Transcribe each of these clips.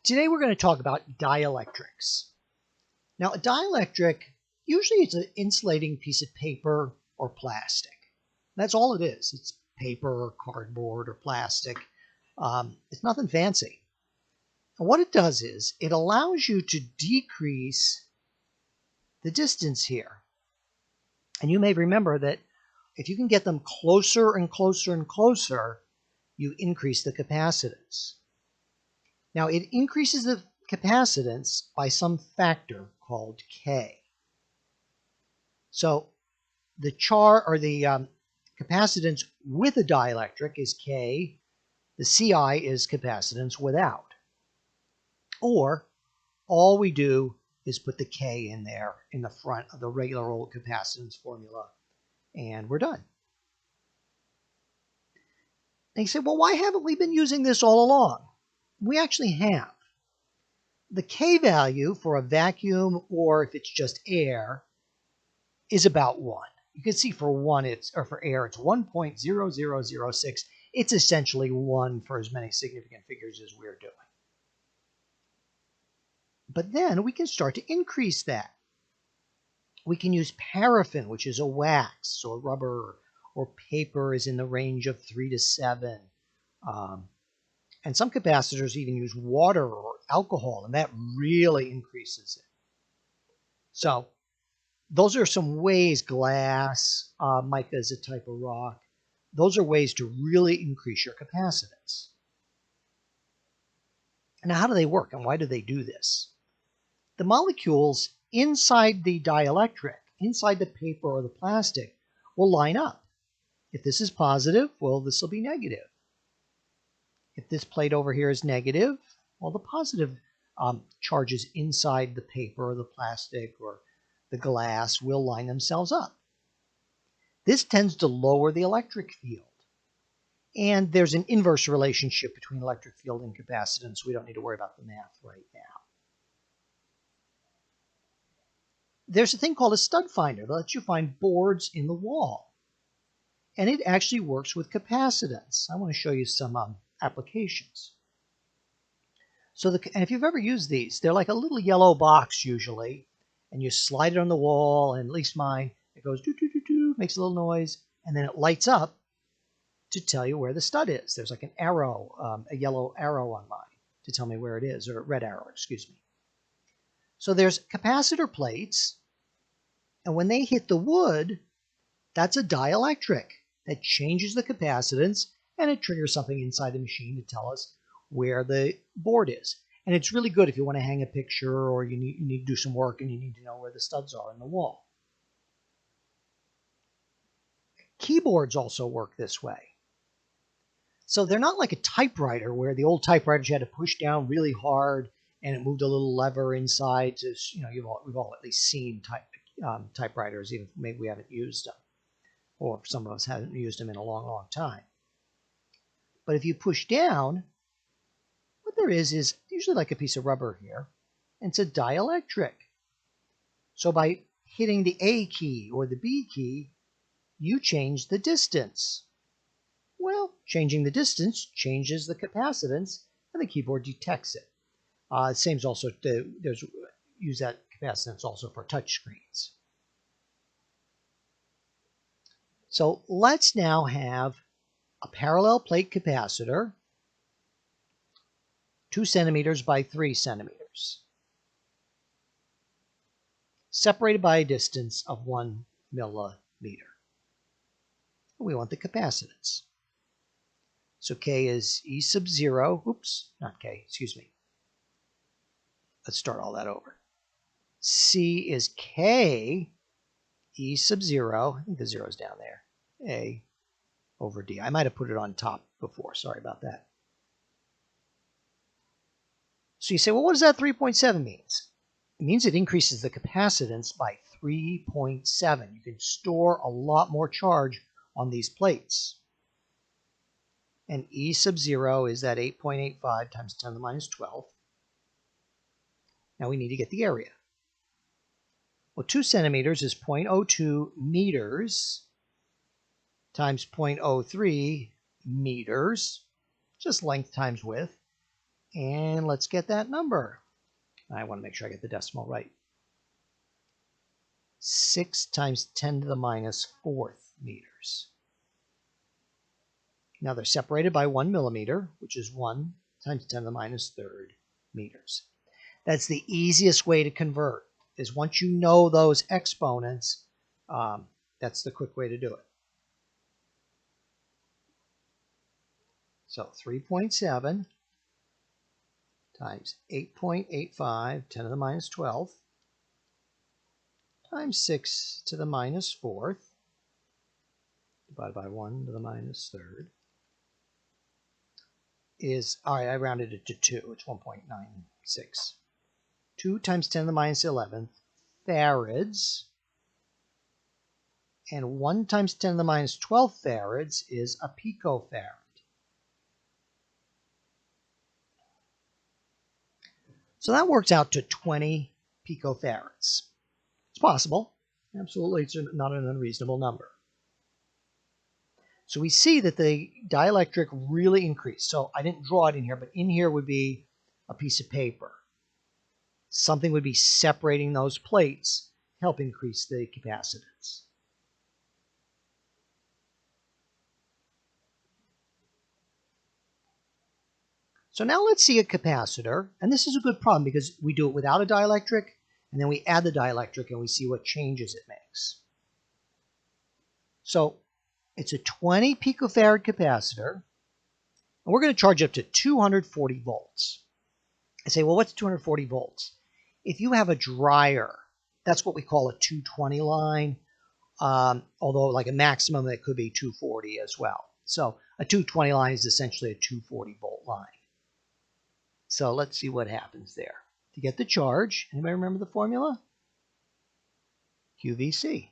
Today we're going to talk about dielectrics. Now, a dielectric usually is an insulating piece of paper or plastic. That's all it is. It's paper or cardboard or plastic. It's nothing fancy. And what it does is it allows you to decrease the distance here. And you may remember that if you can get them closer and closer and closer, you increase the capacitance. Now, it increases the capacitance by some factor called K. So the capacitance with a dielectric is K. The Ci is capacitance without. Or all we do is put the K in there in the front of the regular old capacitance formula, and we're done. And you say, well, why haven't we been using this all along? We actually have. The K value for a vacuum, or if it's just air, is about 1. You can see for air, it's 1.0006. It's essentially 1 for as many significant figures as we're doing. But then we can start to increase that. We can use paraffin, which is a wax, or rubber, or paper is in the range of 3 to 7. And some capacitors even use water or alcohol, and that really increases it. So those are some ways. Glass, mica is a type of rock. Those are ways to really increase your capacitance. Now, how do they work, and why do they do this? The molecules inside the dielectric, inside the paper or the plastic, will line up. If this is positive, well, this will be negative. If this plate over here is negative, well, the positive charges inside the paper or the plastic or the glass will line themselves up. This tends to lower the electric field. And there's an inverse relationship between electric field and capacitance. We don't need to worry about the math right now. There's a thing called a stud finder that lets you find boards in the wall. And it actually works with capacitance. I want to show you some applications. And if you've ever used these, they're like a little yellow box usually, and you slide it on the wall, and at least mine, it goes doo-doo-doo-doo, makes a little noise, and then it lights up to tell you where the stud is. There's like an arrow, a yellow arrow on mine to tell me where it is, or a red arrow, excuse me. So there's capacitor plates, and when they hit the wood, that's a dielectric that changes the capacitance, and it triggers something inside the machine to tell us where the board is. And it's really good if you want to hang a picture, or you need to do some work and you need to know where the studs are in the wall. Keyboards also work this way. So they're not like a typewriter where the old typewriters you had to push down really hard and it moved a little lever inside to, we've all at least seen typewriters, even if maybe we haven't used them, or some of us haven't used them in a long, long time. But if you push down, what there is usually like a piece of rubber here, and it's a dielectric. So by hitting the A key or the B key, you change the distance. Well, changing the distance changes the capacitance, and the keyboard detects it. Same's also use that capacitance also for touch screens. So let's now have a parallel plate capacitor, 2 centimeters by 3 centimeters, separated by a distance of 1 millimeter. We want the capacitance. So K is E sub 0. Oops, not K, excuse me. Let's start all that over. C is K, E sub 0. I think the 0 is down there. A over D. I might have put it on top before. Sorry about that. So you say, well, what does that 3.7 mean? It means it increases the capacitance by 3.7. You can store a lot more charge on these plates. And E sub 0 is that 8.85 times 10 to the minus 12. Now we need to get the area. Well, 2 centimeters is 0.02 meters times 0.03 meters, just length times width. And let's get that number. I want to make sure I get the decimal right. 6 times 10 to the minus 4th meters. Now they're separated by 1 millimeter, which is 1 times 10 to the minus 3rd meters. That's the easiest way to convert, is once you know those exponents, that's the quick way to do it. So 3.7 times 8.85, 10 to the minus 12, times 6 to the minus 4th, divided by 1 to the minus 3rd, is, all right, I rounded it to 2. It's 1.96. 2 times 10 to the minus 11th farads. And 1 times 10 to the minus 12 farads is a picofarad. So that works out to 20 picofarads. It's possible. Absolutely, it's not an unreasonable number. So we see that the dielectric really increased. So I didn't draw it in here, but in here would be a piece of paper. Something would be separating those plates, help increase the capacitance. So now let's see a capacitor, and this is a good problem because we do it without a dielectric, and then we add the dielectric and we see what changes it makes. So it's a 20 picofarad capacitor, and we're going to charge up to 240 volts. I say, well, what's 240 volts? If you have a dryer, that's what we call a 220 line, although like a maximum that could be 240 as well. So a 220 line is essentially a 240 volt line. So let's see what happens there. To get the charge, anybody remember the formula? QVC.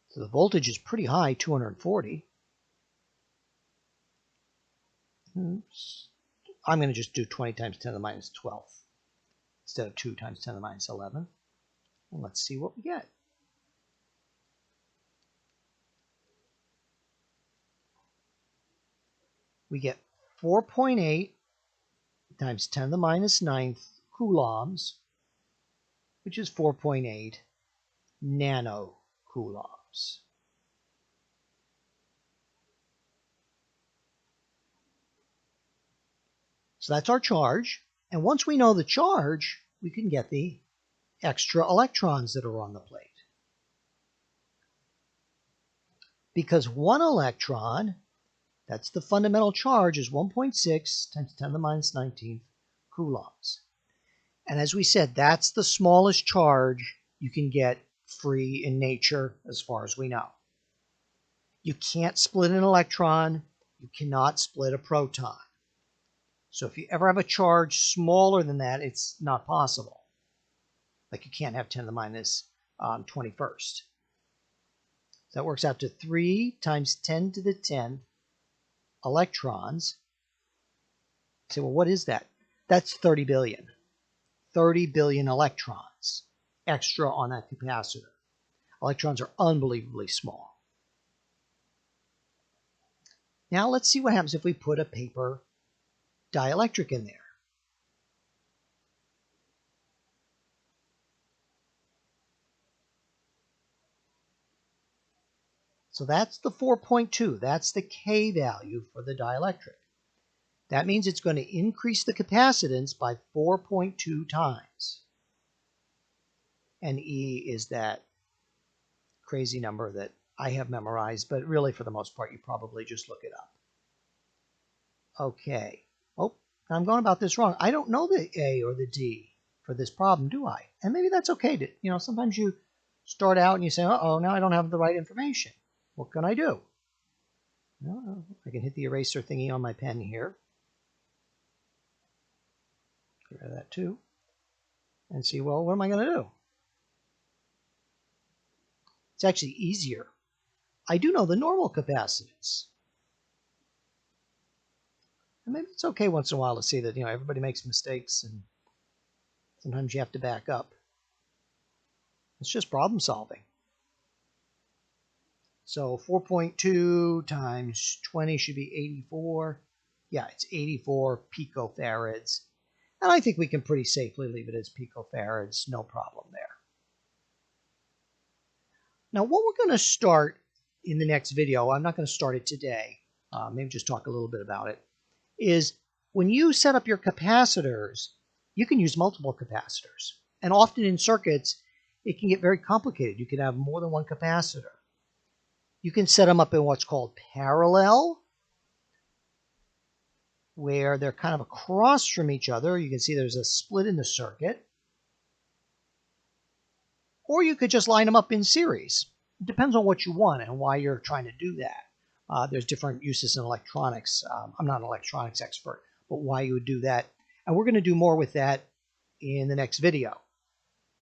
So the voltage is pretty high, 240. Oops. I'm going to just do 20 times 10 to the minus 12 instead of 2 times 10 to the minus 11. And let's see what we get. We get 4.8 times 10 to the minus 9th coulombs, which is 4.8 nanocoulombs. So that's our charge. And once we know the charge, we can get the extra electrons that are on the plate. Because one electron, that's the fundamental charge, is 1.6 times 10 to the minus 19th coulombs. And as we said, that's the smallest charge you can get free in nature as far as we know. You can't split an electron. You cannot split a proton. So if you ever have a charge smaller than that, it's not possible. Like you can't have 10 to the minus 21st. So that works out to 3 times 10 to the 10th electrons. You say, well, what is that? That's 30 billion. 30 billion electrons extra on that capacitor. Electrons are unbelievably small. Now let's see what happens if we put a paper dielectric in there. So that's the 4.2. That's the K value for the dielectric. That means it's going to increase the capacitance by 4.2 times. And E is that crazy number that I have memorized, but really for the most part you probably just look it up. Okay. Oh, I'm going about this wrong. I don't know the A or the D for this problem, do I? And maybe that's okay. Sometimes you start out and you say, uh-oh, now I don't have the right information. What can I do? Well, I can hit the eraser thingy on my pen here. Get rid of that too. And see, well, what am I going to do? It's actually easier. I do know the normal capacitance. And maybe it's okay once in a while to see that, everybody makes mistakes and sometimes you have to back up. It's just problem solving. So 4.2 times 20 should be 84. Yeah, it's 84 picofarads. And I think we can pretty safely leave it as picofarads, no problem there. Now, what we're going to start in the next video, I'm not going to start it today, maybe just talk a little bit about it, is when you set up your capacitors, you can use multiple capacitors. And often in circuits, it can get very complicated. You can have more than one capacitor. You can set them up in what's called parallel, where they're kind of across from each other. You can see there's a split in the circuit. Or you could just line them up in series. It depends on what you want and why you're trying to do that. There's different uses in electronics. I'm not an electronics expert, but why you would do that. And we're going to do more with that in the next video.